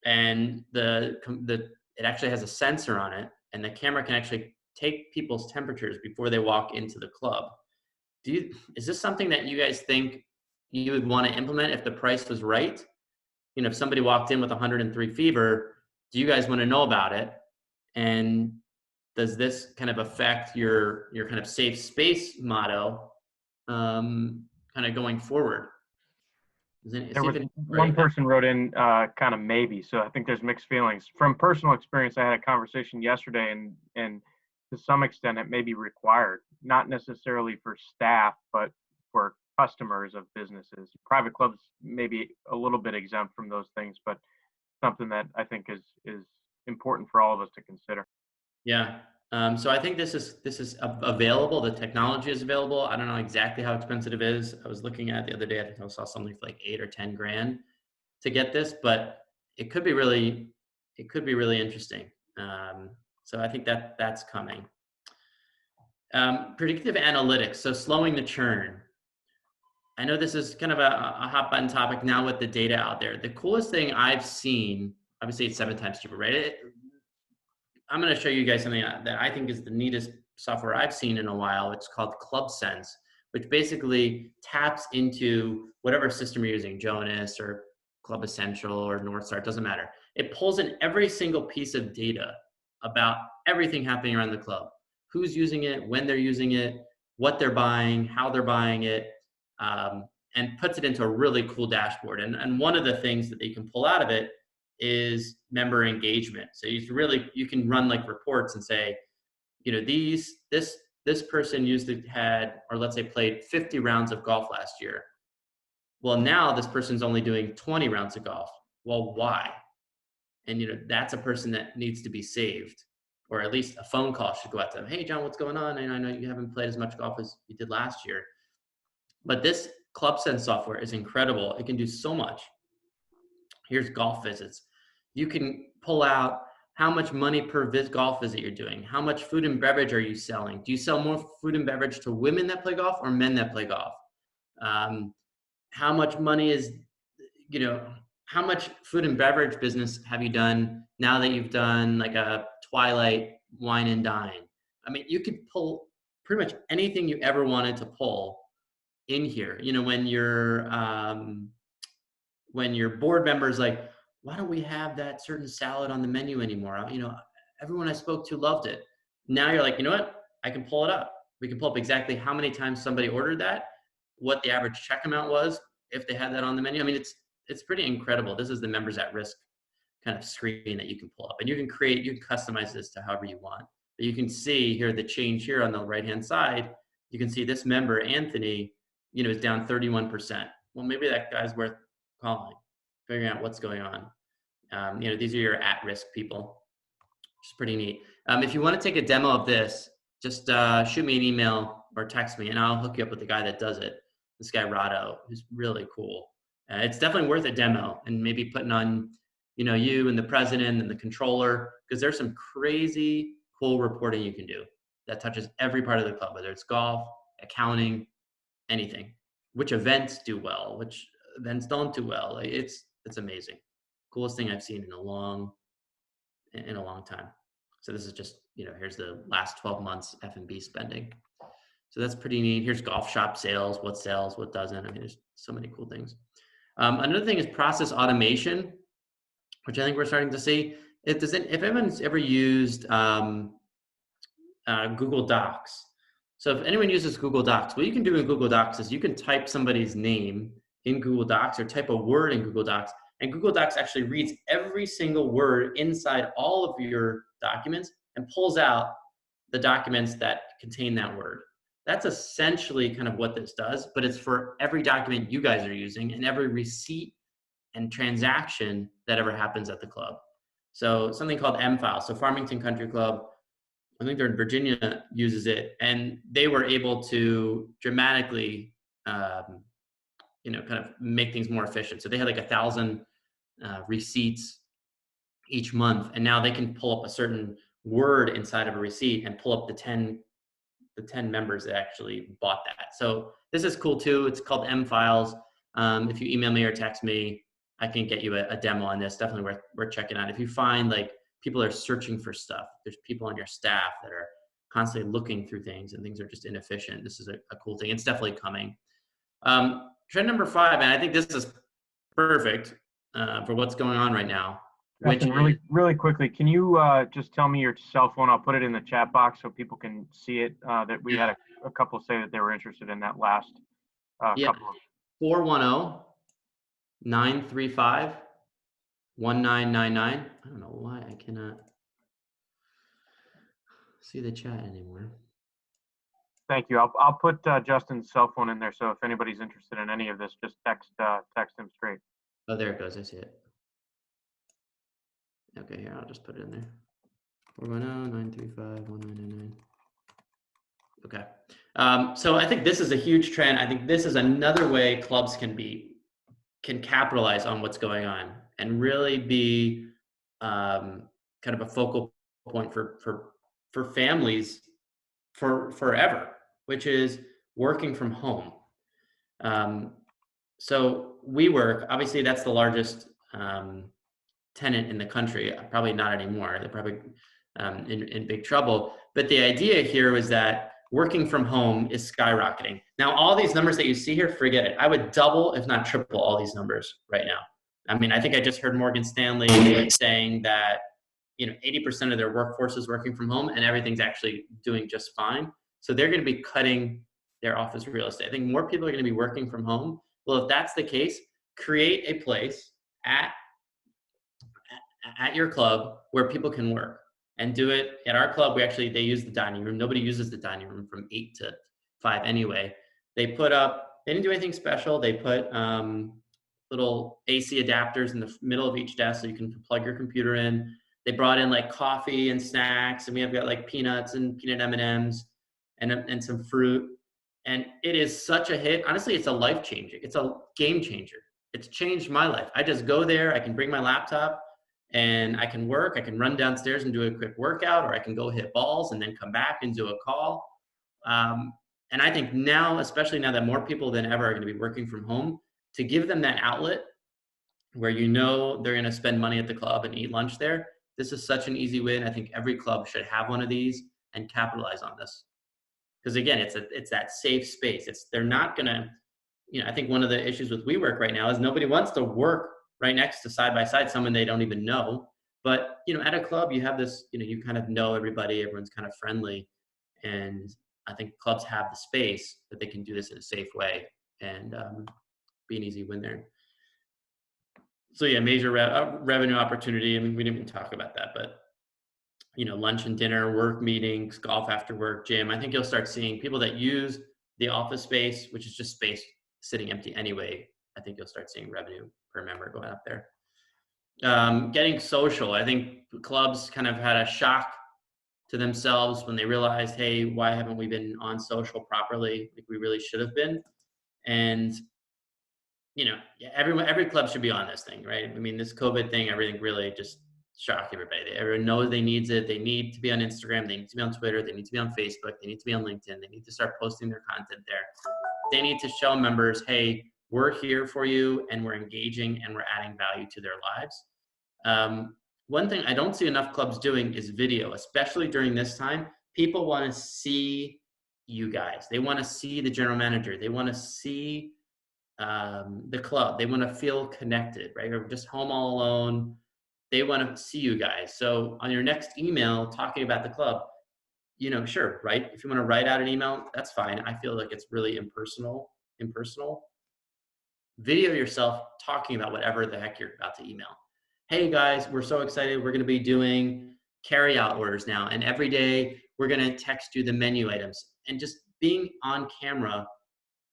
and it actually has a sensor on it, and the camera can actually take people's temperatures before they walk into the club? Is this something that you guys think you would want to implement if the price was right? If somebody walked in with 103 fever, do you guys want to know about it? And does this kind of affect your kind of safe space motto kind of going forward? There was one person wrote in kind of maybe, so I think there's mixed feelings. From personal experience, I had a conversation yesterday, and to some extent it may be required, not necessarily for staff, but for customers of businesses. Private clubs may be a little bit exempt from those things, but something that I think is important for all of us to consider. Yeah. So I think this is available. The technology is available. I don't know exactly how expensive it is. I was looking at it the other day. I think I saw something for like 8 or 10 grand to get this, but it could be really interesting. So I think that's coming. Predictive analytics. So slowing the churn. I know this is kind of a hot button topic now with the data out there. The coolest thing I've seen, obviously it's 7 times cheaper, right? I'm going to show you guys something that I think is the neatest software I've seen in a while. It's called ClubSense, which basically taps into whatever system you're using, Jonas or Club Essential or Northstar, it doesn't matter. It pulls in every single piece of data about everything happening around the club. Who's using it, when they're using it, what they're buying, how they're buying it. and puts it into a really cool dashboard. And one of the things that you can pull out of it is member engagement. So you can run like reports and say, this person had, or let's say played 50 rounds of golf last year. Well, now this person's only doing 20 rounds of golf. Well, why? And that's a person that needs to be saved, or at least a phone call should go out to them. Hey, John, what's going on? And I know you haven't played as much golf as you did last year. But this ClubSense software is incredible. It can do so much. Here's golf visits. You can pull out how much money per golf visit you're doing. How much food and beverage are you selling? Do you sell more food and beverage to women that play golf or men that play golf? How much money is, how much food and beverage business have you done now that you've done like a Twilight wine and dine? I mean, you could pull pretty much anything you ever wanted to pull in here. When your board members like, why don't we have that certain salad on the menu anymore? Everyone I spoke to loved it. Now you're like, you know what? I can pull it up. We can pull up exactly how many times somebody ordered that, what the average check amount was, if they had that on the menu. I mean, it's pretty incredible. This is the members at risk kind of screen that you can pull up, and you can customize this to however you want. But you can see here the change here on the right-hand side. You can see this member, Anthony, is down 31%. Well, maybe that guy's worth calling, figuring out what's going on. These are your at-risk people, which is pretty neat. If you want to take a demo of this, just shoot me an email or text me, and I'll hook you up with the guy that does it. This guy, Rado, who's really cool. It's definitely worth a demo, and maybe putting on, you and the president and the controller, because there's some crazy cool reporting you can do that touches every part of the club, whether it's golf, accounting, anything. Which events do well, which events don't do well. Like, it's amazing. Coolest thing I've seen in a long time. So this is just, here's the last 12 months F&B spending. So that's pretty neat. Here's golf shop sales, what doesn't. I mean, there's so many cool things. Another thing is process automation, which I think we're starting to see. If anyone's ever used Google Docs. So if anyone uses Google Docs, what you can do in Google Docs is you can type somebody's name in Google Docs or type a word in Google Docs, and Google Docs actually reads every single word inside all of your documents and pulls out the documents that contain that word. That's essentially kind of what this does, but it's for every document you guys are using and every receipt and transaction that ever happens at the club. So something called M-File. So Farmington Country Club, I think they're in Virginia, uses it, and they were able to dramatically, kind of make things more efficient. So they had like 1,000 receipts each month, and now they can pull up a certain word inside of a receipt and pull up the 10 members that actually bought that. So this is cool too. It's called M-Files. If you email me or text me, I can get you a demo on this. Definitely worth checking out. If you find like people are searching for stuff, there's people on your staff that are constantly looking through things and things are just inefficient, this is a cool thing. It's definitely coming. Trend number 5, and I think this is perfect for what's going on right now. Justin, really quickly, can you just tell me your cell phone? I'll put it in the chat box so people can see it. That we had a couple say that they were interested in that last couple of. 410-935-1999. I don't know why I cannot see the chat anymore. Thank you. I'll put Justin's cell phone in there, so if anybody's interested in any of this, just text him straight. Oh, there it goes. I see it. Okay, here, I'll just put it in there. 410-935-1999. Okay. So I think this is a huge trend. I think this is another way clubs can capitalize on what's going on and really be kind of a focal point for families for forever, which is working from home. So WeWork, obviously that's the largest tenant in the country. Probably not anymore. They're probably in big trouble. But the idea here was that working from home is skyrocketing. Now, all these numbers that you see here, forget it. I would double, if not triple, all these numbers right now. I mean, I think I just heard Morgan Stanley saying that 80% of their workforce is working from home and everything's actually doing just fine. So they're going to be cutting their office real estate. I think more people are going to be working from home, Well, if that's the case, create a place at your club where people can work, and do it at our club. They use the dining room. Nobody uses the dining room from 8 to 5 anyway. They didn't do anything special. They put little AC adapters in the middle of each desk so you can plug your computer in. They brought in like coffee and snacks, and we have got like peanuts and peanut M&Ms and some fruit. And it is such a hit. Honestly, it's a life changer. It's a game changer. It's changed my life. I just go there. I can bring my laptop and I can work. I can run downstairs and do a quick workout, or I can go hit balls and then come back and do a call. And I think now, especially now that more people than ever are going to be working from home, to give them that outlet where you know they're going to spend money at the club and eat lunch there, this is such an easy win. I think every club should have one of these and capitalize on this. Because again, it's that safe space. They're not going to, I think one of the issues with WeWork right now is nobody wants to work right next to side by side someone they don't even know. But, at a club, you have this, you kind of know everybody, everyone's kind of friendly. And I think clubs have the space that they can do this in a safe way and be an easy win there. So yeah, major revenue opportunity. I mean, we didn't even talk about that, but lunch and dinner, work meetings, golf after work, gym. I think you'll start seeing people that use the office space, which is just space sitting empty anyway. I think you'll start seeing revenue per member going up there. Getting social. I think clubs kind of had a shock to themselves when they realized, hey, why haven't we been on social properly? Like we really should have been. And every club should be on this thing, right? I mean, this COVID thing, everything really just shocked everybody. Everyone knows they need it. They need to be on Instagram. They need to be on Twitter. They need to be on Facebook. They need to be on LinkedIn. They need to start posting their content there. They need to show members, hey, we're here for you and we're engaging and we're adding value to their lives. One thing I don't see enough clubs doing is video, especially during this time. People want to see you guys. They want to see the general manager. They want to see the club. They want to feel connected, right? Or just home all alone. They want to see you guys. So on your next email talking about the club, sure, right? If you want to write out an email, that's fine. I feel like it's really impersonal. Video yourself talking about whatever the heck you're about to email. Hey guys, we're so excited. We're going to be doing carry-out orders now. And every day we're going to text you the menu items. And just being on camera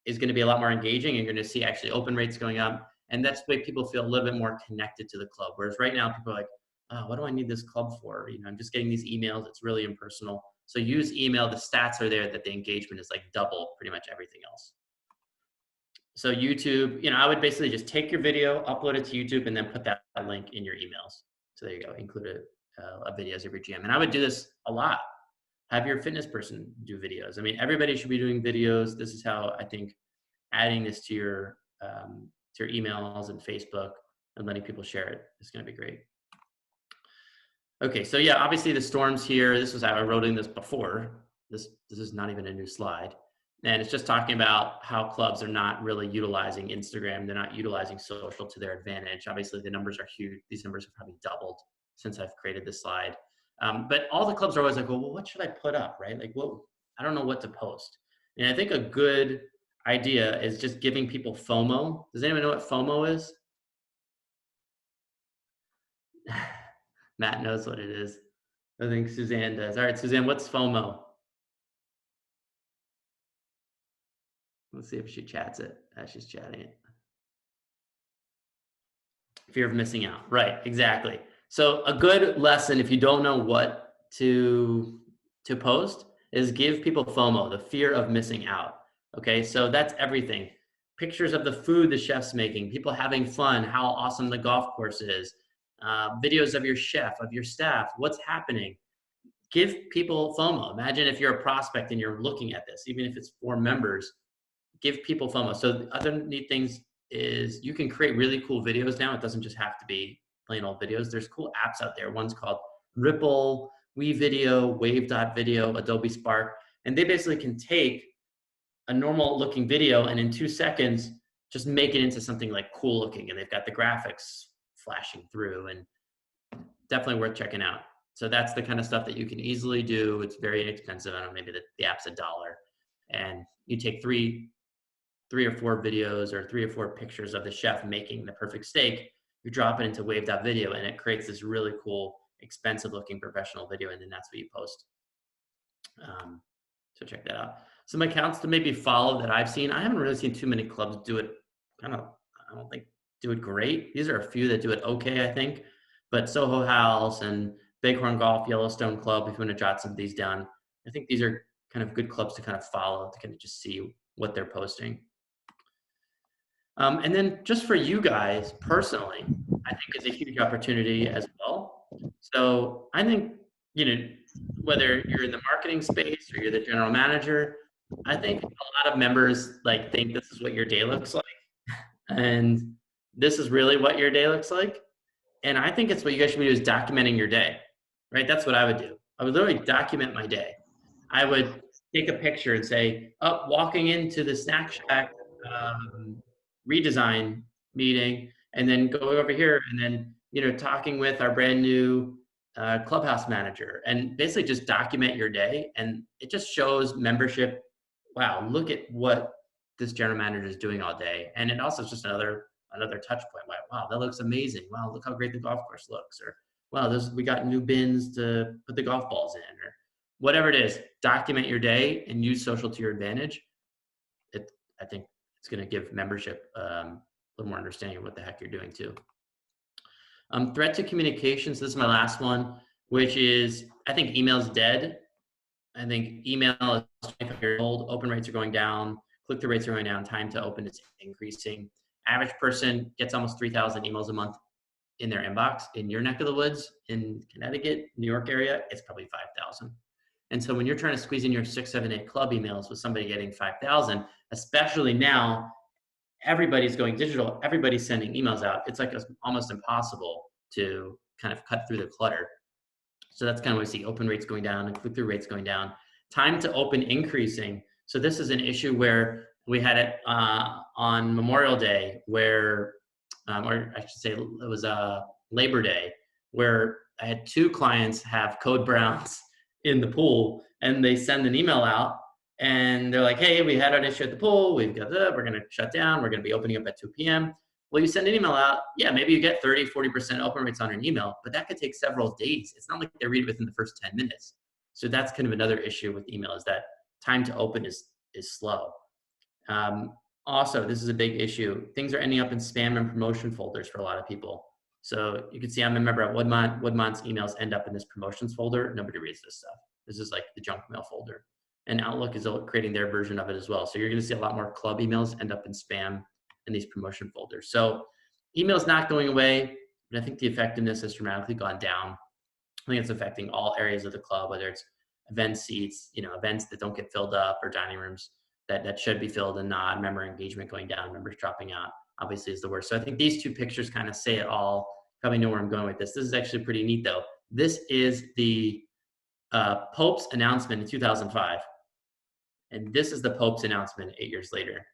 is going to be a lot more engaging. You're going to see actually open rates going up. And that's the way people feel a little bit more connected to the club. Whereas right now people are like, oh, what do I need this club for? I'm just getting these emails. It's really impersonal. So use email. The stats are there that the engagement is like double pretty much everything else. So YouTube, I would basically just take your video, upload it to YouTube, and then put that link in your emails. So there you go, include a videos of your gym. And I would do this a lot. Have your fitness person do videos. I mean, everybody should be doing videos. This is how I think adding this to your emails and Facebook and letting people share it is going to be great. Okay, so yeah, obviously the storms here. This was how I wrote in this before. This is not even a new slide. And it's just talking about how clubs are not really utilizing Instagram. They're not utilizing social to their advantage. Obviously, the numbers are huge. These numbers have probably doubled since I've created this slide. But all the clubs are always like, well, what should I put up, right? Like, I don't know what to post. And I think a good idea is just giving people FOMO. Does anyone know what FOMO is? Matt knows what it is. I think Suzanne does. All right, Suzanne, what's FOMO? Let's see if she chats it. She's chatting it. Fear of missing out. Right, exactly. So a good lesson, if you don't know what to post, is give people FOMO, the fear of missing out. Okay, so that's everything. Pictures of the food the chef's making, people having fun, how awesome the golf course is, videos of your chef, of your staff, what's happening. Give people FOMO. Imagine if you're a prospect and you're looking at this, even if it's for members, give people FOMO. So the other neat things is you can create really cool videos now. It doesn't just have to be plain old videos. There's cool apps out there. One's called Ripple, WeVideo, Wave.video, Adobe Spark. And they basically can take a normal looking video and in 2 seconds, just make it into something like cool looking. And they've got the graphics flashing through and definitely worth checking out. So that's the kind of stuff that you can easily do. It's very inexpensive. I don't know, maybe the app's $1. And you take 3 3 or 4 videos or 3 or 4 pictures of the chef making the perfect steak. You drop it into wave.video and it creates this really cool, expensive looking professional video. And then that's what you post. So check that out. Some accounts to maybe follow that I've seen. I haven't really seen too many clubs do it I don't think do it great. These are a few that do it okay, I think. But Soho House and Bighorn Golf, Yellowstone Club, if you want to jot some of these down, I think these are kind of good clubs to kind of follow to kind of just see what they're posting. And then just for you guys personally, I think it's a huge opportunity as well. So I think, whether you're in the marketing space or you're the general manager, I think a lot of members think this is what your day looks like. And this is really what your day looks like. And I think it's what you guys should be doing is documenting your day, right? That's what I would do. I would literally document my day. I would take a picture and say, oh, walking into the Snack Shack redesign meeting, and then going over here, and then, talking with our brand new clubhouse manager, and basically just document your day. And it just shows membership, wow, look at what this general manager is doing all day. And it also is just another touch point. Wow, that looks amazing. Wow, look how great the golf course looks. Or wow, we got new bins to put the golf balls in, or whatever it is. Document your day and use social to your advantage. I think it's going to give membership a little more understanding of what the heck you're doing too. Threat to communications. This is my last one, which is, I think email's dead. I think email is 25 years old. Open rates are going down. Click-through rates are going down. Time to open is increasing. Average person gets almost 3,000 emails a month in their inbox. In your neck of the woods, in Connecticut, New York area, it's probably 5,000. And so when you're trying to squeeze in your 6, 7, 8 club emails with somebody getting 5,000, especially now, everybody's going digital, everybody's sending emails out. It's almost impossible to kind of cut through the clutter. So that's kind of what we see, open rates going down and click-through rates going down. Time to open increasing. So this is an issue where we had it on Memorial Day, where, or I should say it was Labor Day, where I had 2 clients have code browns in the pool, and they send an email out, and they're like, hey, we had an issue at the pool, we're going to shut down, we're going to be opening up at 2 p.m. Well, you send an email out, yeah, maybe you get 30, 40% open rates on an email, but that could take several days. It's not like they read it within the first 10 minutes. So that's kind of another issue with email, is that time to open is slow. Also, this is a big issue. Things are ending up in spam and promotion folders for a lot of people. So you can see I'm a member at Woodmont. Woodmont's emails end up in this promotions folder. Nobody reads this stuff. This is like the junk mail folder. And Outlook is creating their version of it as well. So you're going to see a lot more club emails end up in spam and these promotion folders. So email's not going away, but I think the effectiveness has dramatically gone down. I think it's affecting all areas of the club, whether it's event seats, events that don't get filled up, or dining rooms that should be filled and not. Member engagement going down, members dropping out, obviously is the worst. So I think these 2 pictures kind of say it all. Probably know where I'm going with this. This is actually pretty neat though. This is the Pope's announcement in 2005. And this is the Pope's announcement 8 years later.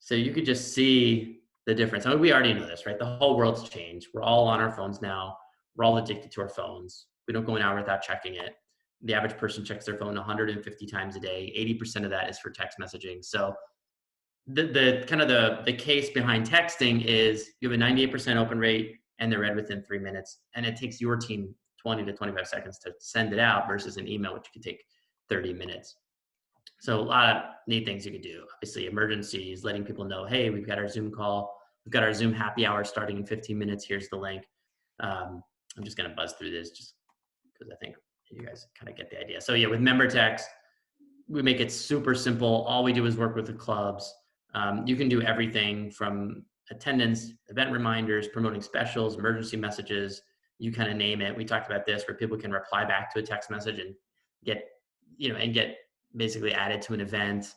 So you could just see the difference. I mean, we already know this, right? The whole world's changed. We're all on our phones now. We're all addicted to our phones. We don't go an hour without checking it. The average person checks their phone 150 times a day. 80% of that is for text messaging. So the kind of the case behind texting is you have a 98% open rate and they're read within 3 minutes. And it takes your team 20 to 25 seconds to send it out versus an email, which could take 30 minutes. So a lot of neat things you could do. Obviously, emergencies, letting people know, hey, we've got our Zoom call. We've got our Zoom happy hour starting in 15 minutes. Here's the link. I'm just going to buzz through this just because I think you guys kind of get the idea. So yeah, with MemberText, we make it super simple. All we do is work with the clubs. You can do everything from attendance, event reminders, promoting specials, emergency messages, you kind of name it. We talked about this, where people can reply back to a text message and get basically added to an event.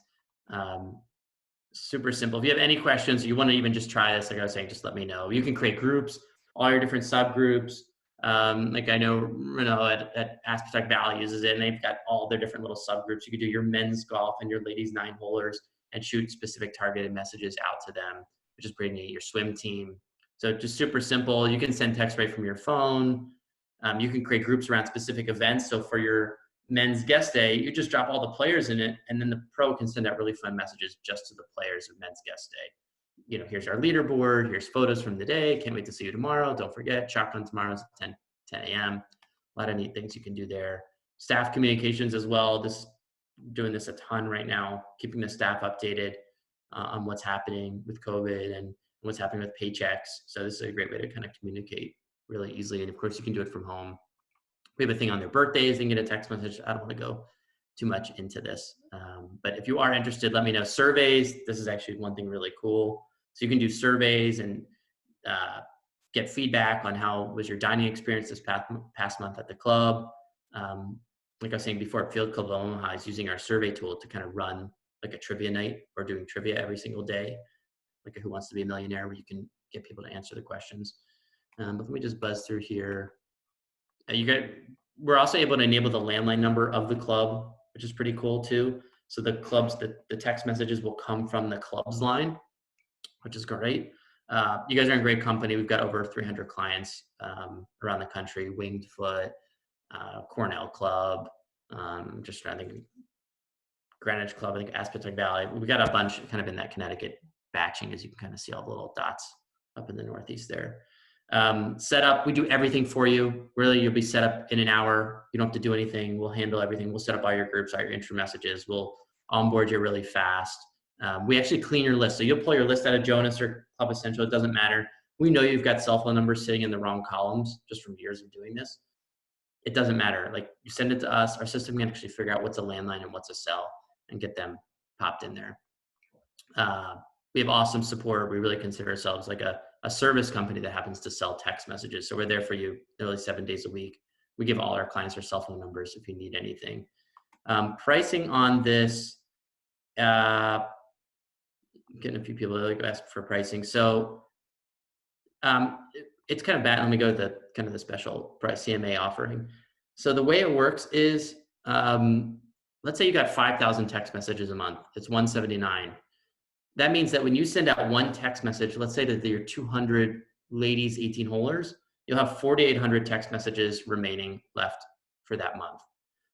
Super simple. If you have any questions, you want to even just try this, like I was saying, just let me know. You can create groups, all your different subgroups. Like I know Renault at Ask Protect Valley uses it, and they've got all their different little subgroups. You could do your men's golf and your ladies 9-holers and shoot specific targeted messages out to them, which is pretty neat. Your swim team. So just super simple. You can send text right from your phone. You can create groups around specific events. So for your men's guest day, you just drop all the players in it, and then the pro can send out really fun messages just to the players of men's guest day. You know, here's our leaderboard, here's photos from the day, can't wait to see you tomorrow, don't forget, shotgun tomorrow's at 10 a.m. A lot of neat things you can do there. Staff communications as well, doing this a ton right now, keeping the staff updated on what's happening with COVID and what's happening with paychecks. So this is a great way to kind of communicate really easily. And of course, you can do it from home. We have a thing on their birthdays, they can get a text message. I don't want to go too much into this. But if you are interested, let me know. Surveys, this is actually one thing really cool. So you can do surveys and get feedback on how was your dining experience this past month at the club. Like I was saying before, Field Club of Omaha is using our survey tool to kind of run like a trivia night or doing trivia every single day, like a Who Wants to Be a Millionaire, where you can get people to answer the questions. But let me just buzz through here. We're also able to enable the landline number of the club, which is pretty cool too. So the text messages will come from the club's line, which is great. You guys are in great company. We've got over 300 clients around the country, Winged Foot, Cornell Club, just trying to think, Greenwich Club, I think Aspetuck Valley. We got a bunch kind of in that Connecticut batching, as you can kind of see all the little dots up in the Northeast there. Set up, we do everything for you. Really, you'll be set up in an hour. You don't have to do anything. We'll handle everything. We'll set up all your groups, all your intro messages. We'll onboard you really fast. We actually clean your list. So you'll pull your list out of Jonas or Club Essential. It doesn't matter. We know you've got cell phone numbers sitting in the wrong columns just from years of doing this. It doesn't matter. Like, you send it to us, our system can actually figure out what's a landline and what's a cell and get them popped in there. We have awesome support. We really consider ourselves like a service company that happens to sell text messages. So we're there for you nearly 7 days a week. We give all our clients our cell phone numbers if you need anything. Pricing on this, getting a few people to ask for pricing. So it's kind of bad. Let me go to the special price CMA offering. So the way it works is, let's say you got 5,000 text messages a month. It's $179. That means that when you send out one text message, let's say that there are 200 ladies 18-holers, you'll have 4,800 text messages remaining left for that month.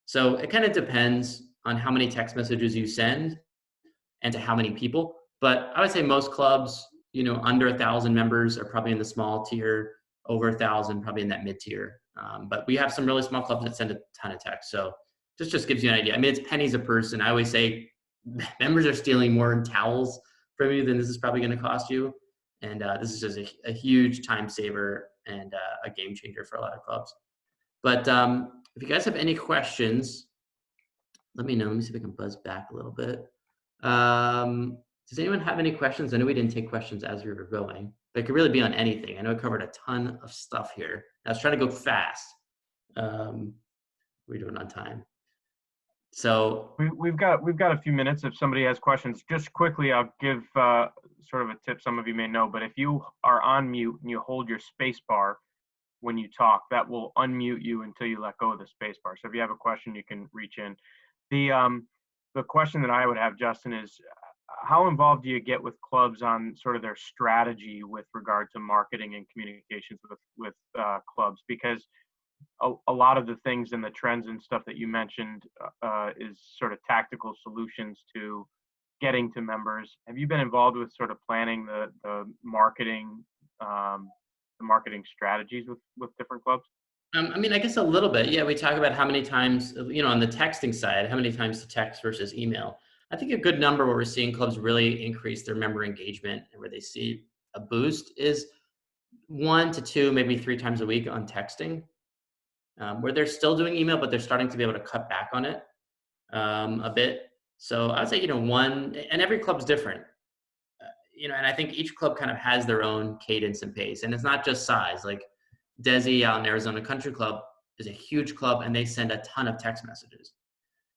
So it kind of depends on how many text messages you send and to how many people. But I would say most clubs, under 1,000 members are probably in the small tier, over 1,000 probably in that mid tier. But we have some really small clubs that send a ton of text. So this just gives you an idea. I mean, it's pennies a person. I always say members are stealing more in towels from you than this is probably going to cost you. And this is just a huge time saver and a game changer for a lot of clubs. But if you guys have any questions, let me know. Let me see if I can buzz back a little bit. Does anyone have any questions? I know we didn't take questions as we were going, but it could really be on anything. I know I covered a ton of stuff here. I was trying to go fast. We're doing on time. So we've got a few minutes if somebody has questions. Just quickly, I'll give sort of a tip some of you may know, but if you are on mute and you hold your space bar when you talk, that will unmute you until you let go of the space bar. So if you have a question, you can reach in. The question that I would have, Justin, is how involved do you get with clubs on sort of their strategy with regard to marketing and communications with clubs? Because a lot of the things and the trends and stuff that you mentioned is sort of tactical solutions to getting to members. Have you been involved with sort of planning the marketing strategies with different clubs? I mean, I guess a little bit. Yeah, we talk about how many times, on the texting side, how many times to text versus email. I think a good number where we're seeing clubs really increase their member engagement and where they see a boost is 1 to 2, maybe 3 times a week on texting, where they're still doing email, but they're starting to be able to cut back on it a bit. So I would say, 1, and every club's different, and I think each club kind of has their own cadence and pace, and it's not just size. Like Desi out in Arizona Country Club is a huge club, and they send a ton of text messages.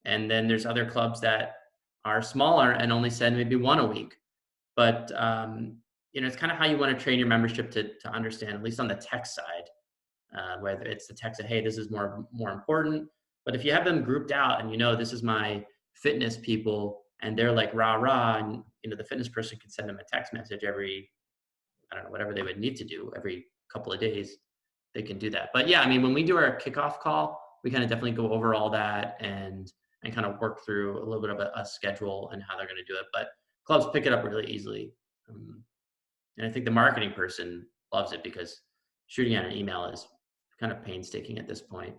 And then there's other clubs that are smaller and only send maybe 1 a week. But, it's kind of how you want to train your membership to understand, at least on the text side, whether it's the text of, hey, this is more important. But if you have them grouped out and this is my fitness people and they're like rah, rah, and the fitness person can send them a text message every, I don't know, whatever they would need to do every couple of days, they can do that. But yeah, I mean, when we do our kickoff call, we kind of definitely go over all that and kind of work through a little bit of a schedule and how they're going to do it. But clubs pick it up really easily. And I think the marketing person loves it because shooting out an email is kind of painstaking at this point,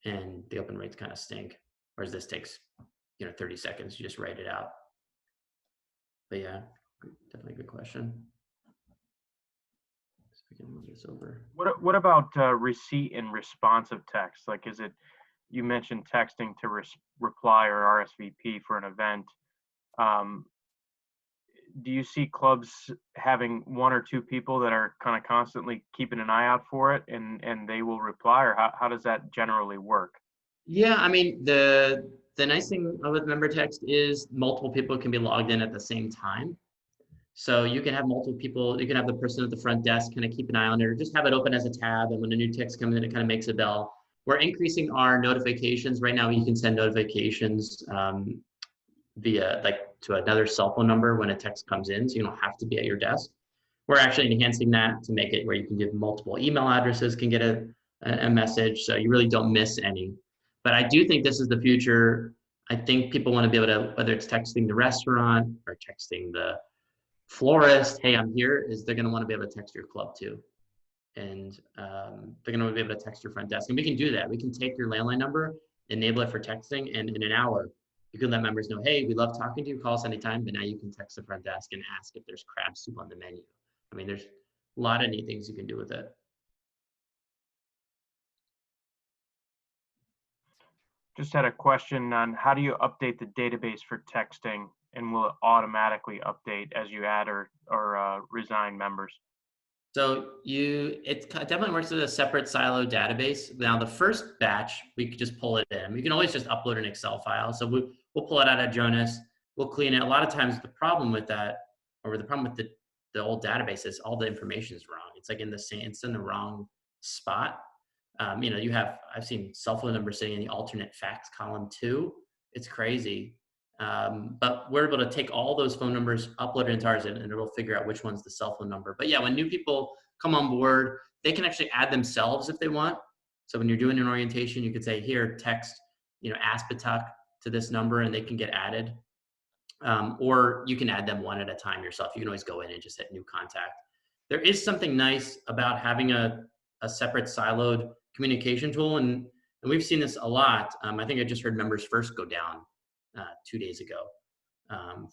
and the open rates kind of stink. Whereas this takes, 30 seconds. You just write it out. But yeah, definitely a good question. So we can move this over. What about receipt and responsive text? Like, you mentioned texting to reply or RSVP for an event. Do you see clubs having one or two people that are kind of constantly keeping an eye out for it and they will reply, or how does that generally work? Yeah, I mean, the nice thing with MemberText is multiple people can be logged in at the same time. So you can have multiple people, you can have the person at the front desk kind of keep an eye on it, or just have it open as a tab, and when a new text comes in, it kind of makes a bell. We're increasing our notifications. Right now, you can send notifications via to another cell phone number when a text comes in, so you don't have to be at your desk. We're actually enhancing that to make it where you can give multiple email addresses can get a message, so you really don't miss any. But I do think this is the future. I think people want to be able to, whether it's texting the restaurant or texting the florist, hey, I'm here, they're going to want to be able to text your club too. And they're going to be able to text your front desk. And we can do that. We can take your landline number, enable it for texting, and in an hour, you can let members know, hey, we love talking to you, call us anytime, but now you can text the front desk and ask if there's crab soup on the menu. I mean, there's a lot of neat things you can do with it. Just had a question on how do you update the database for texting, and will it automatically update as you add or resign members? So it definitely works as a separate silo database. Now the first batch, we could just pull it in. We can always just upload an Excel file. So we'll pull it out of Jonas, we'll clean it. A lot of times the problem with that, or the problem with the old database is all the information is wrong. It's like it's in the wrong spot. I've seen cell phone numbers sitting in the alternate facts column too. It's crazy. But we're able to take all those phone numbers, upload it into ours, and it'll figure out which one's the cell phone number. But yeah, when new people come on board, they can actually add themselves if they want. So when you're doing an orientation, you could say, here, text, Aspetuck to this number, and they can get added. Or you can add them one at a time yourself. You can always go in and just hit new contact. There is something nice about having a separate siloed communication tool, and we've seen this a lot. I think I just heard members first go down 2 days ago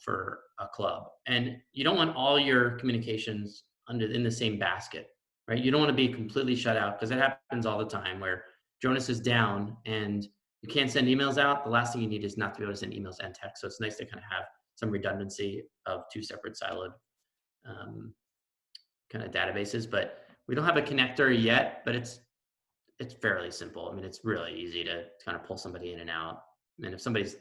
for a club, and you don't want all your communications in the same basket, right? You don't want to be completely shut out, because it happens all the time where Jonas is down and you can't send emails out. The last thing you need is not to be able to send emails and text. So it's nice to kind of have some redundancy of two separate siloed kind of databases. But we don't have a connector yet, but it's fairly simple. I mean, it's really easy to kind of pull somebody in and out. And if somebody's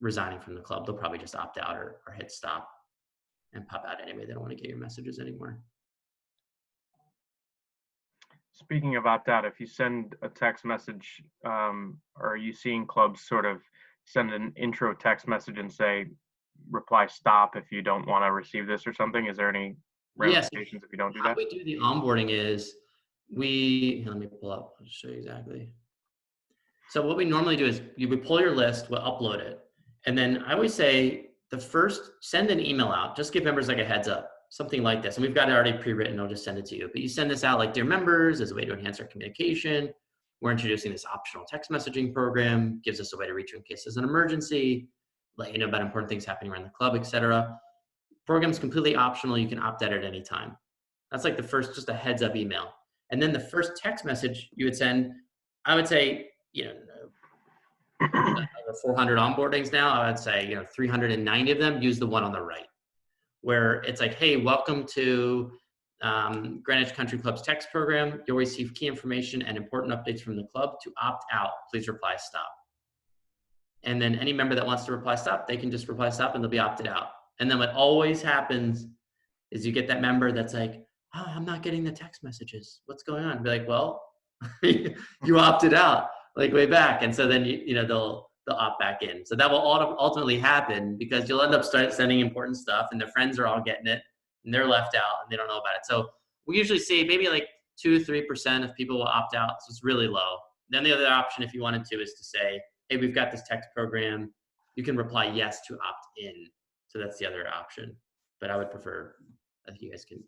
resigning from the club, they'll probably just opt out or hit stop and pop out anyway. They don't want to get your messages anymore. Speaking of opt out, if you send a text message, are you seeing clubs sort of send an intro text message and say, reply stop if you don't want to receive this or something? Is there any ramifications if you don't do that? How we do the onboarding is let me pull up, I'll show you exactly. So what we normally do is we pull your list, we'll upload it. And then I always say send an email out, just give members like a heads up, something like this. And we've got it already pre-written, I'll just send it to you. But you send this out like, dear members, as a way to enhance our communication. We're introducing this optional text messaging program, gives us a way to reach you in case there's an emergency, let you know about important things happening around the club, etc. Program's completely optional, you can opt out at any time. That's like the first, just a heads up email. And then the first text message you would send, I would say, over 400 onboardings now, I would say, 390 of them use the one on the right, where it's like, hey, welcome to Greenwich Country Club's text program. You'll receive key information and important updates from the club. To opt out, please reply stop. And then any member that wants to reply stop, they can just reply stop and they'll be opted out. And then what always happens is you get that member that's like, oh, I'm not getting the text messages. What's going on? Be like, well, you opted out like way back. And so then, they'll opt back in. So that will ultimately happen, because you'll end up sending important stuff and their friends are all getting it and they're left out and they don't know about it. So we usually see maybe like 2-3% of people will opt out. So it's really low. Then the other option, if you wanted to, is to say, hey, we've got this text program. You can reply yes to opt in. So that's the other option. But I would prefer, I think you guys can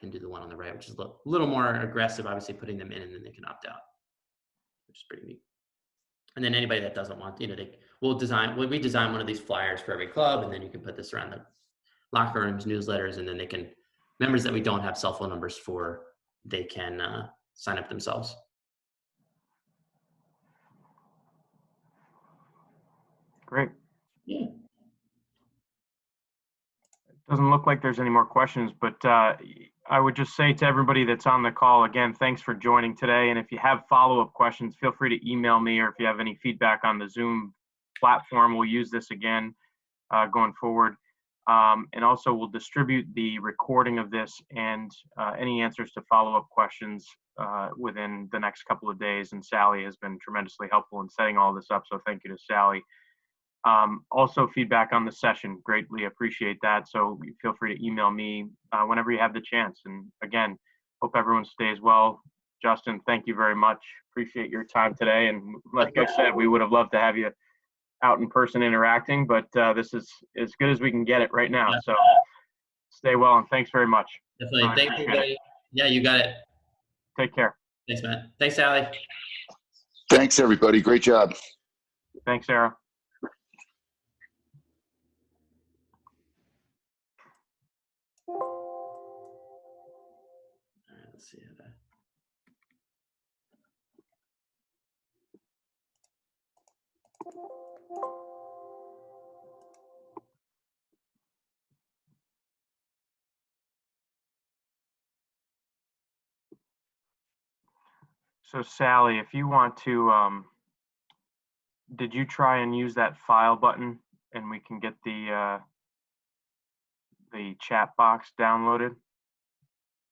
do the one on the right, which is a little more aggressive, obviously putting them in and then they can opt out, which is pretty neat. And then anybody that doesn't want, you know, we design one of these flyers for every club, and then you can put this around the locker rooms, newsletters, and then they can, members that we don't have cell phone numbers for, they can sign up themselves. Great. Yeah. Doesn't look like there's any more questions, but I would just say to everybody that's on the call, again, thanks for joining today. And if you have follow-up questions, feel free to email me, or if you have any feedback on the Zoom platform, we'll use this again going forward. And also we'll distribute the recording of this and any answers to follow-up questions within the next couple of days. And Sally has been tremendously helpful in setting all this up, so thank you to Sally. Also feedback on the session, greatly appreciate that. So feel free to email me whenever you have the chance. And again, hope everyone stays well. Justin, thank you very much. Appreciate your time today. And like I said, we would have loved to have you out in person interacting, but this is as good as we can get it right now. So stay well and thanks very much. Definitely. Thank you, everybody. Yeah, you got it. Take care. Thanks, Matt. Thanks, Sally. Thanks, everybody. Great job. Thanks, Sarah. Let's see how that. So Sally, if you want to, did you try and use that file button and we can get the chat box downloaded?